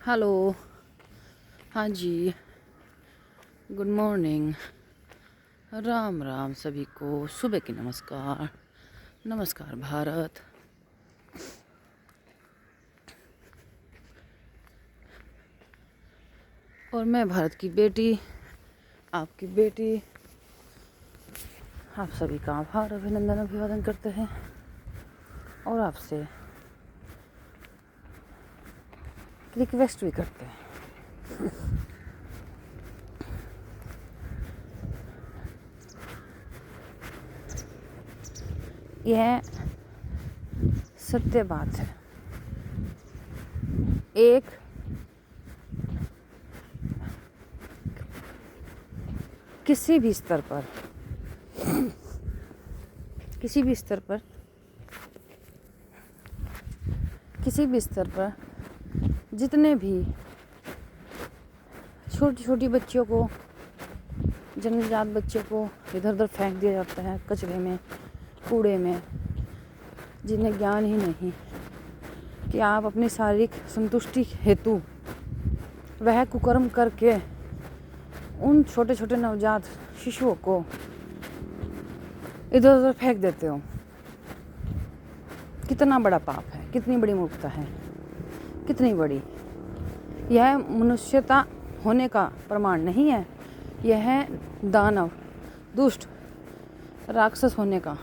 Hello. हाँ जी, good morning, Ram Ram सभी को, सुबह की नमस्कार। नमस्कार भारत। और मैं भारत की बेटी, आपकी बेटी, आप सभी का आभार अभिनंदन अभिवादन करते हैं और आपसे रिक्वेस्ट भी करते हैं। यह सत्य बात है। एक किसी भी स्तर पर किसी भी स्तर पर जितने भी छोटी छोटी बच्चियों को, जन्मजात बच्चों को इधर उधर फेंक दिया जाता है, कचरे में, कूड़े में, जिन्हें ज्ञान ही नहीं कि आप अपनी शारीरिक संतुष्टि हेतु वह कुकर्म करके उन छोटे छोटे नवजात शिशुओं को इधर उधर फेंक देते हो। कितना बड़ा पाप है, कितनी बड़ी मूर्खता है, कितनी बड़ी। यह मनुष्यता होने का प्रमाण नहीं है, यह है दानव, दुष्ट, राक्षस होने का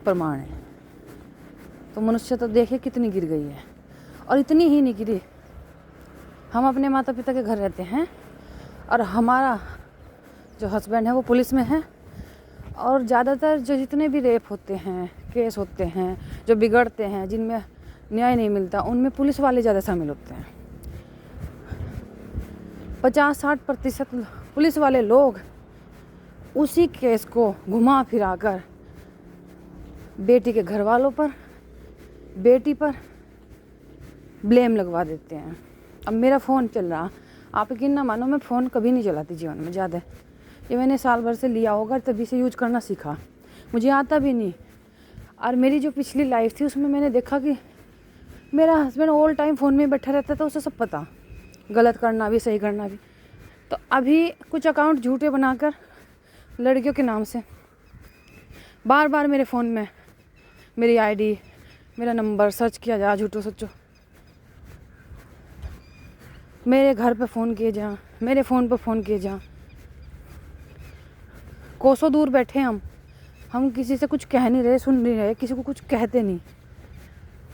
प्रमाण है। तो मनुष्यता देखे कितनी गिर गई है। और इतनी ही नहीं गिरी, हम अपने माता पिता के घर रहते हैं और हमारा जो हस्बैंड है वो पुलिस में है, और ज़्यादातर जो जितने भी रेप होते हैं, केस होते हैं, जो बिगड़ते हैं, जिनमें न्याय नहीं मिलता, उनमें पुलिस वाले ज़्यादा शामिल होते हैं। 50-60% पुलिस वाले लोग उसी केस को घुमा फिरा कर बेटी के घर वालों पर, बेटी पर ब्लेम लगवा देते हैं। अब मेरा फ़ोन चल रहा, आप यकीन ना मानो, मैं फ़ोन कभी नहीं चलाती जीवन में ज़्यादा। ये मैंने साल भर से लिया होगा, तभी से यूज करना सीखा, मुझे आता भी नहीं। और मेरी जो पिछली लाइफ थी उसमें मैंने देखा कि मेरा हस्बैंड ऑल टाइम फ़ोन में बैठा रहता था, उसे सब पता, गलत करना भी सही करना भी। तो अभी कुछ अकाउंट झूठे बनाकर लड़कियों के नाम से बार बार मेरे फ़ोन में मेरी आईडी, मेरा नंबर सर्च किया जा, झूठो सच्चो, मेरे घर पे फ़ोन किए जा, मेरे फ़ोन पे फ़ोन किए जा। कोसों दूर बैठे हम किसी से कुछ कह नहीं रहे, सुन नहीं रहे, किसी को कुछ कहते नहीं।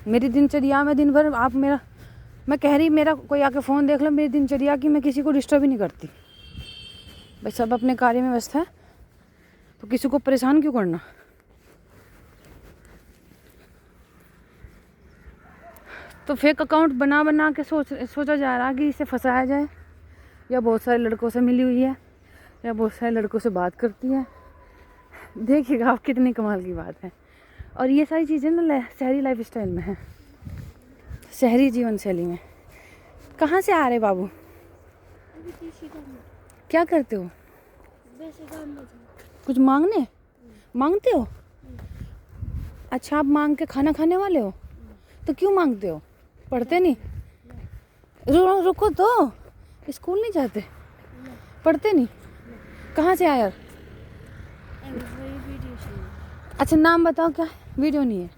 मेरी दिनचर्या में दिन भर मैं कह रही, मेरा कोई आके फ़ोन देख लो, मेरी दिनचर्या की मैं किसी को डिस्टर्ब ही नहीं करती। भाई सब अपने कार्य में व्यस्त है, तो किसी को परेशान क्यों करना। तो फेक अकाउंट बना बना के सोचा जा रहा कि इसे फंसाया जाए, या बहुत सारे लड़कों से मिली हुई है, या बहुत सारे लड़कों से बात करती है। देखिएगा आप, कितनी कमाल की बात है। और ये सारी चीज़ें ना शहरी लाइफ स्टाइल में है, शहरी जीवन शैली में। कहाँ से आ रहे बाबू, क्या करते हो? कुछ मांगते हो? अच्छा, आप मांग के खाना खाने वाले हो? तो क्यों मांगते हो? पढ़ते नहीं? रुको तो, स्कूल नहीं जाते? पढ़ते नहीं? कहाँ से आया? अच्छा, नाम बताओ क्या है? वीडियो नहीं है।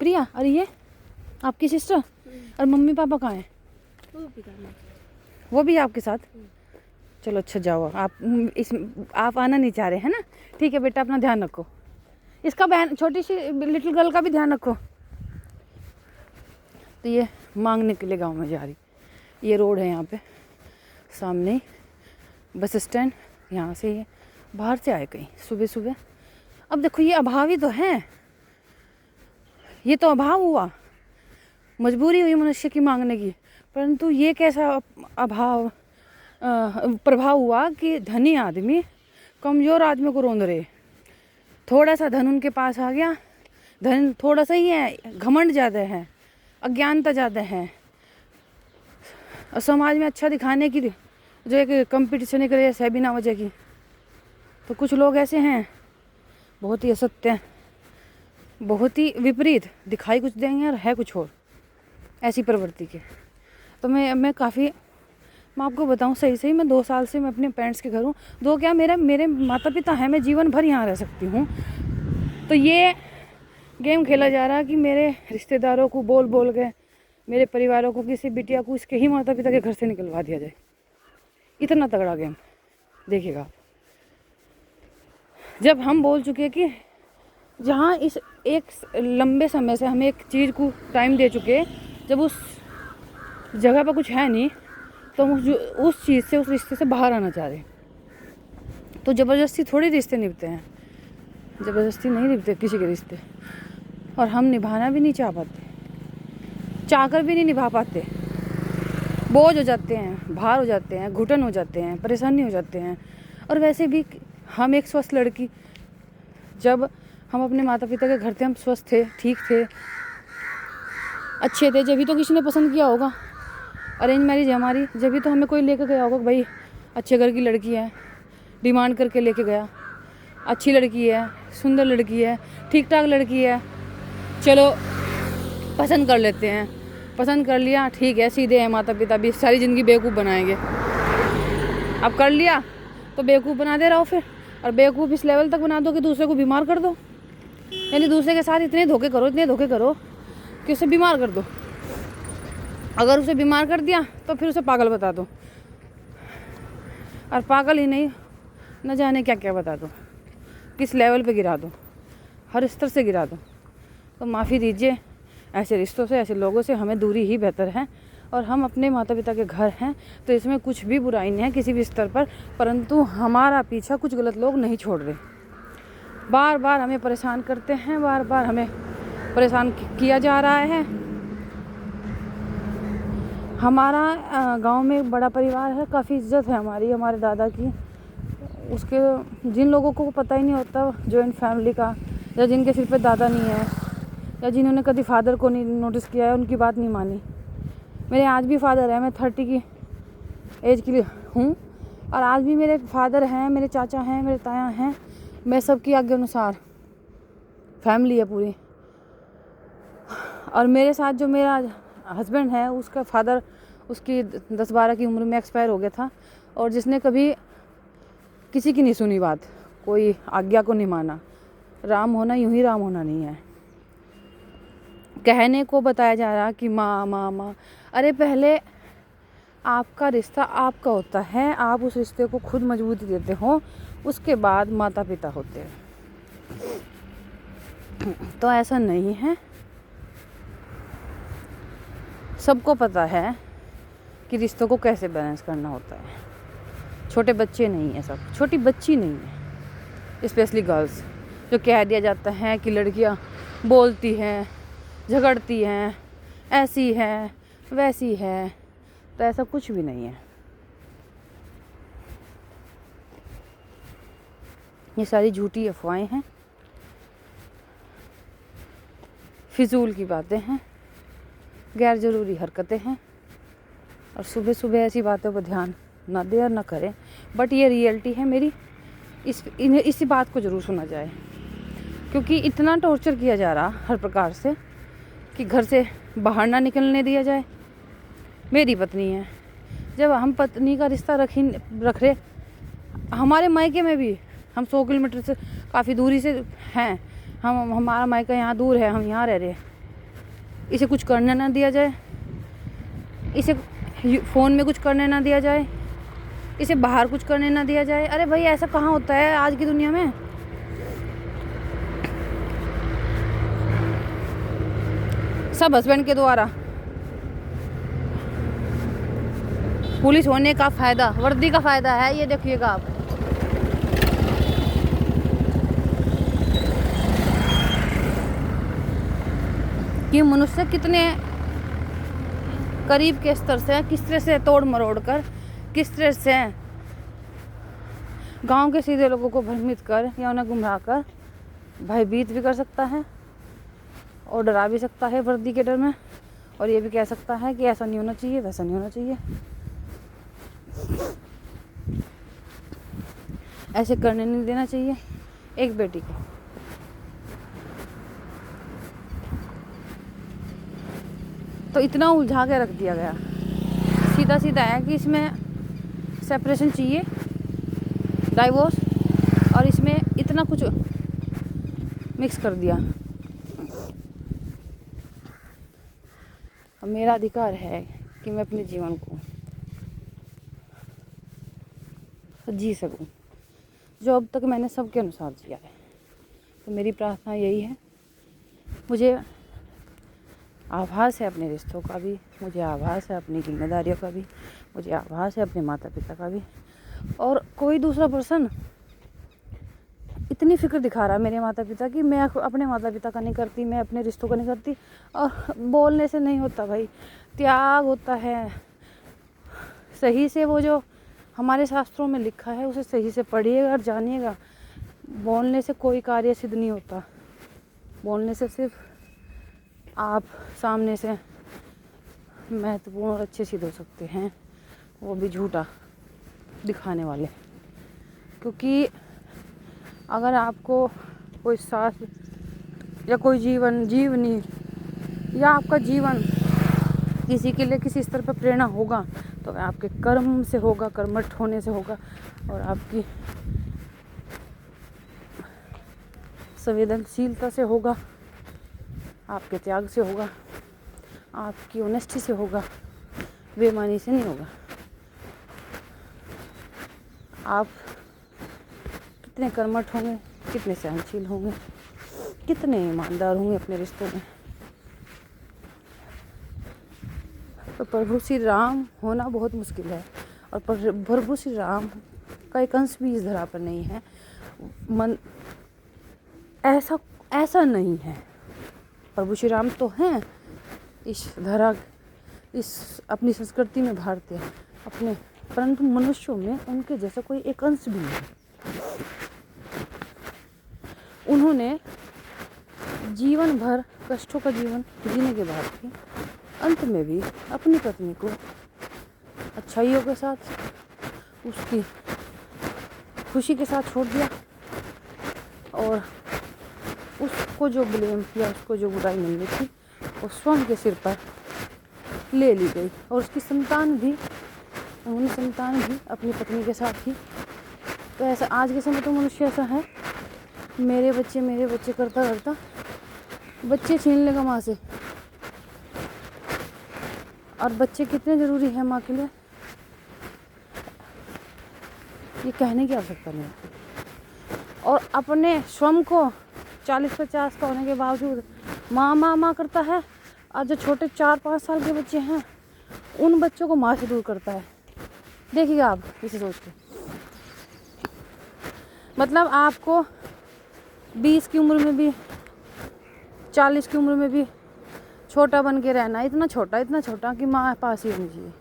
प्रिया। और ये आपकी सिस्टर? और मम्मी पापा कहाँ हैं? वो भी आपके साथ? चलो अच्छा, जाओ आप आना नहीं चाह रहे हैं ना? ठीक है बेटा, अपना ध्यान रखो, इसका बहन छोटी सी लिटिल गर्ल का भी ध्यान रखो। तो ये मांगने के लिए गांव में जा रही, ये रोड है यहाँ पे सामने, बस स्टैंड, यहाँ से ये बाहर से आए कहीं सुबह सुबह। अब देखो, ये अभाव ही तो है, ये तो अभाव हुआ, मजबूरी हुई मनुष्य की मांगने की। परंतु ये कैसा प्रभाव हुआ कि धनी आदमी कमज़ोर आदमी को रोंद रहे। थोड़ा सा धन उनके पास आ गया, धन थोड़ा सा ही है, घमंड ज़्यादा है, अज्ञानता ज़्यादा है, और समाज में अच्छा दिखाने की जो एक कंपटीशन एक रेस है बिना वजह की। तो कुछ लोग ऐसे हैं, बहुत ही असत्य, बहुत ही विपरीत, दिखाई कुछ देंगे और है कुछ और। ऐसी प्रवृत्ति के। तो मैं काफ़ी, मैं आपको बताऊं सही मैं 2 साल से मैं अपने पेरेंट्स के घर हूँ। दो क्या, मेरे माता पिता हैं, मैं जीवन भर यहाँ रह सकती हूँ। तो ये गेम खेला जा रहा है कि मेरे रिश्तेदारों को बोल बोल के, मेरे परिवारों को, किसी बिटिया को इसके ही माता पिता के घर से निकलवा दिया जाए। इतना तगड़ा गेम देखिएगा। जब हम बोल चुके कि जहाँ इस एक लंबे समय से हम एक चीज़ को टाइम दे चुके, जब उस जगह पर कुछ है नहीं, तो हम उस चीज़ से, उस रिश्ते से बाहर आना चाह रहे। तो ज़बरदस्ती थोड़ी रिश्ते निभते हैं, ज़बरदस्ती नहीं निभते किसी के रिश्ते। और हम निभाना भी नहीं चाह पाते, चाहकर भी नहीं निभा पाते। बोझ हो जाते हैं, भार हो जाते हैं, घुटन हो जाते हैं, परेशानी हो जाते हैं। और वैसे भी हम एक स्वस्थ लड़की, जब हम अपने माता पिता के घर थे, हम स्वस्थ थे, ठीक थे, अच्छे थे, जब भी तो किसी ने पसंद किया होगा। अरेंज मैरिज है हमारी, जब भी तो हमें कोई लेकर गया होगा, भाई अच्छे घर की लड़की है, डिमांड करके लेके गया, अच्छी लड़की है, सुंदर लड़की है, ठीक ठाक लड़की है, चलो पसंद कर लेते हैं। पसंद कर लिया, ठीक है, सीधे हैं माता पिता भी, सारी ज़िंदगी बेवकूफ़ बनाएंगे। अब कर लिया तो बेवकूफ़ बना दे रहो फिर, और बेवकूफ़ इस लेवल तक बना दो कि दूसरे को बीमार कर दो। यानी दूसरे के साथ इतने धोखे करो कि उसे बीमार कर दो। अगर उसे बीमार कर दिया तो फिर उसे पागल बता दो, और पागल ही नहीं, न जाने क्या क्या बता दो, किस लेवल पे गिरा दो, हर स्तर से गिरा दो। तो माफ़ी दीजिए, ऐसे रिश्तों से, ऐसे लोगों से हमें दूरी ही बेहतर है। और हम अपने माता पिता के घर हैं, तो इसमें कुछ भी बुराई नहीं है किसी भी स्तर पर, परंतु हमारा पीछा कुछ गलत लोग नहीं छोड़ रहे। बार बार हमें परेशान करते हैं, बार बार हमें परेशान किया जा रहा है। हमारा गांव में एक बड़ा परिवार है, काफ़ी इज्जत है हमारी, हमारे दादा की। उसके जिन लोगों को पता ही नहीं होता जॉइंट फैमिली का, या जिनके सिर पे दादा नहीं है, या जिन्होंने कभी फादर को नहीं नोटिस किया है, उनकी बात नहीं मानी। मेरे आज भी फादर है, मैं 30 की एज की हूँ, और आज भी मेरे फादर हैं, मेरे चाचा हैं, मेरे ताया हैं। मैं सबकी आज्ञा अनुसार, फैमिली है पूरी। और मेरे साथ जो मेरा हस्बैंड है, उसका फादर उसकी 10-12 की उम्र में एक्सपायर हो गया था, और जिसने कभी किसी की नहीं सुनी बात, कोई आज्ञा को नहीं माना। राम होना यूं ही राम होना नहीं है। कहने को बताया जा रहा कि माँ माँ माँ, अरे पहले आपका रिश्ता आपका होता है, आप उस रिश्ते को खुद मजबूती देते हो, उसके बाद माता पिता होते हैं। तो ऐसा नहीं है, सबको पता है कि रिश्तों को कैसे बैलेंस करना होता है। छोटे बच्चे नहीं है, सब छोटी बच्ची नहीं है, स्पेशली गर्ल्स, जो कह दिया जाता है कि लड़कियां बोलती हैं, झगड़ती हैं, ऐसी है वैसी है। तो ऐसा कुछ भी नहीं है, ये सारी झूठी अफवाहें हैं, फिजूल की बातें हैं, गैर ज़रूरी हरकतें हैं। और सुबह सुबह ऐसी बातों पर ध्यान ना दे और ना करें। बट ये रियलिटी है मेरी, इसी बात को ज़रूर सुना जाए, क्योंकि इतना टॉर्चर किया जा रहा हर प्रकार से कि घर से बाहर ना निकलने दिया जाए। मेरी पत्नी है, जब हम पत्नी का रिश्ता रख रहे, हमारे मायके में भी हम 100 किलोमीटर से काफ़ी दूरी से हैं, हमारा मायका यहाँ दूर है, हम यहाँ रह रहे। इसे कुछ करने ना दिया जाए, इसे फ़ोन में कुछ करने ना दिया जाए, इसे बाहर कुछ करने ना दिया जाए। अरे भाई, ऐसा कहाँ होता है आज की दुनिया में। सब हस्बैंड के द्वारा। पुलिस होने का फ़ायदा, वर्दी का फ़ायदा है, ये देखिएगा आप। कि मनुष्य कितने करीब के स्तर से, किस तरह से तोड़ मरोड़ कर, किस तरह से गांव के सीधे लोगों को भ्रमित कर या उन्हें गुमराह कर भयभीत भी कर सकता है और डरा भी सकता है वर्दी के डर में। और ये भी कह सकता है कि ऐसा नहीं होना चाहिए, वैसा नहीं होना चाहिए, ऐसे करने नहीं देना चाहिए एक बेटी को। तो इतना उलझा के रख दिया गया। सीधा सीधा है कि इसमें सेपरेशन चाहिए, डाइवोर्स, और इसमें इतना कुछ मिक्स कर दिया। अब मेरा अधिकार है कि मैं अपने जीवन को जी सकूं, जो अब तक मैंने सबके अनुसार जिया है। तो मेरी प्रार्थना यही है, मुझे आभास है अपने रिश्तों का भी, मुझे आभास है अपनी जिम्मेदारियों का भी, मुझे आभास है अपने माता पिता का भी। और कोई दूसरा पर्सन इतनी फिक्र दिखा रहा है मेरे माता पिता की, मैं अपने माता पिता का नहीं करती, मैं अपने रिश्तों का नहीं करती। और बोलने से नहीं होता भाई, त्याग होता है। सही से वो जो हमारे शास्त्रों में लिखा है उसे सही से पढ़िएगा और जानिएगा। बोलने से कोई कार्य सिद्ध नहीं होता। बोलने से सिर्फ आप सामने से महत्वपूर्ण और अच्छे सिद्ध हो सकते हैं, वो भी झूठा दिखाने वाले। क्योंकि अगर आपको कोई साथ या कोई जीवनी या आपका जीवन किसी के लिए किसी स्तर पर प्रेरणा होगा तो आपके कर्म से होगा, कर्मठ होने से होगा, और आपकी संवेदनशीलता से होगा, आपके त्याग से होगा, आपकी ऑनेस्टी से होगा, बेईमानी से नहीं होगा। आप कितने कर्मठ होंगे, कितने सहनशील होंगे, कितने ईमानदार होंगे अपने रिश्तों में। तो प्रभु श्री राम होना बहुत मुश्किल है, और प्रभु श्री राम का एक अंश भी इस धरा पर नहीं है। मन ऐसा नहीं है। प्रभु श्री राम तो हैं इस धरा, इस अपनी संस्कृति में भारतीय अपने, परंतु मनुष्यों में उनके जैसा कोई एक अंश भी नहीं। उन्होंने जीवन भर कष्टों का जीवन जीने के बाद भी अंत में भी अपनी पत्नी को अच्छाइयों के साथ, उसकी खुशी के साथ छोड़ दिया, और उसको जो ब्लेम या उसको जो बुराई मिलनी थी वो स्वयं के सिर पर ले ली गई। और उसकी संतान भी, उन्होंने संतान भी अपनी पत्नी के साथ ही। तो ऐसा आज के समय तो मनुष्य ऐसा है, मेरे बच्चे करता करता बच्चे छीन लेगा माँ से। और बच्चे कितने ज़रूरी हैं माँ के लिए, ये कहने की आवश्यकता नहीं है। और अपने स्वयं को 40-50 का होने के बावजूद माँ माँ माँ करता है, और जो छोटे 4-5 साल के बच्चे हैं उन बच्चों को माँ से दूर करता है। देखिएगा आप इसे सोच के, मतलब आपको 20 की उम्र में भी, 40 की उम्र में भी छोटा बन के रहना, इतना छोटा कि माँ पास ही होनी चाहिए।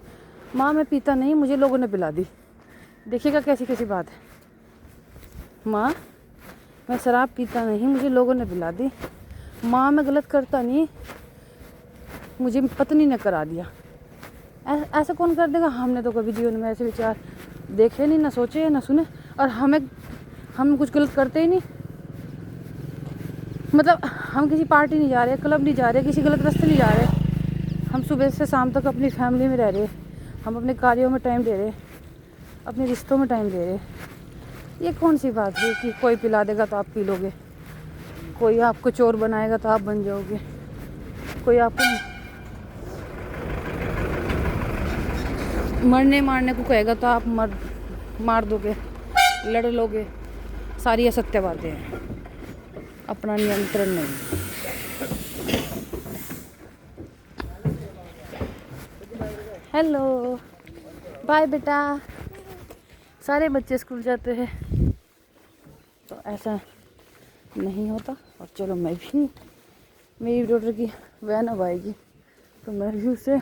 माँ मैं पीता नहीं, मुझे लोगों ने पिला दी। देखिएगा कैसी कैसी बात है। माँ मैं शराब पीता नहीं, मुझे लोगों ने पिला दी। माँ मैं गलत करता नहीं, मुझे पत्नी ने करा दिया। ऐसा कौन कर देगा? हमने तो कभी जीवन में ऐसे विचार देखे नहीं, ना सोचे ना सुने, और हम कुछ गलत करते ही नहीं। मतलब हम किसी पार्टी नहीं जा रहे, क्लब नहीं जा रहे, किसी गलत रास्ते नहीं जा रहे। हम सुबह से शाम तक अपनी फैमिली में रह रहे, हम अपने कार्यों में टाइम दे रहे, अपने रिश्तों में टाइम दे रहे। ये कौन सी बात है कि कोई पिला देगा तो आप पी लोगे, कोई आपको चोर बनाएगा तो आप बन जाओगे, कोई आपको मारने को कहेगा तो आप मार दोगे, लड़ लोगे। सारी असत्य बातें हैं, अपना नियंत्रण नहीं। हेलो बाय बेटा। सारे बच्चे स्कूल जाते हैं तो ऐसा नहीं होता। और चलो मैं भी, मेरी डॉटर की वैन अब आएगी तो मैं भी उसे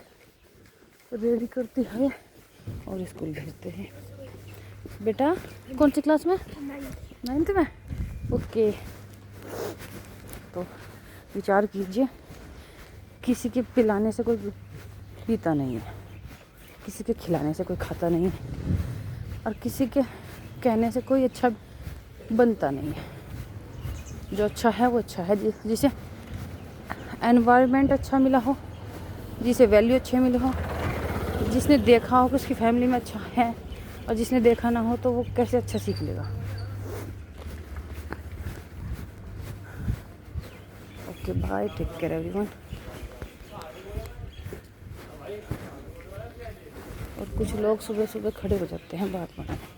रेडी करती है और स्कूल भेजते हैं। बेटा कौन सी क्लास में? 9th में। ओके, तो विचार कीजिए, किसी के पिलाने से कोई पीता नहीं है, किसी के खिलाने से कोई खाता नहीं है, और किसी के कहने से कोई अच्छा बनता नहीं है। जो अच्छा है वो अच्छा है। जिसे एनवायरनमेंट अच्छा मिला हो, जिसे वैल्यू अच्छे मिले हो, जिसने देखा हो कि उसकी फैमिली में अच्छा है, और जिसने देखा ना हो तो वो कैसे अच्छा सीख लेगा। Okay bye, take care everyone. और कुछ लोग सुबह सुबह खड़े हो जाते हैं बात बनाने।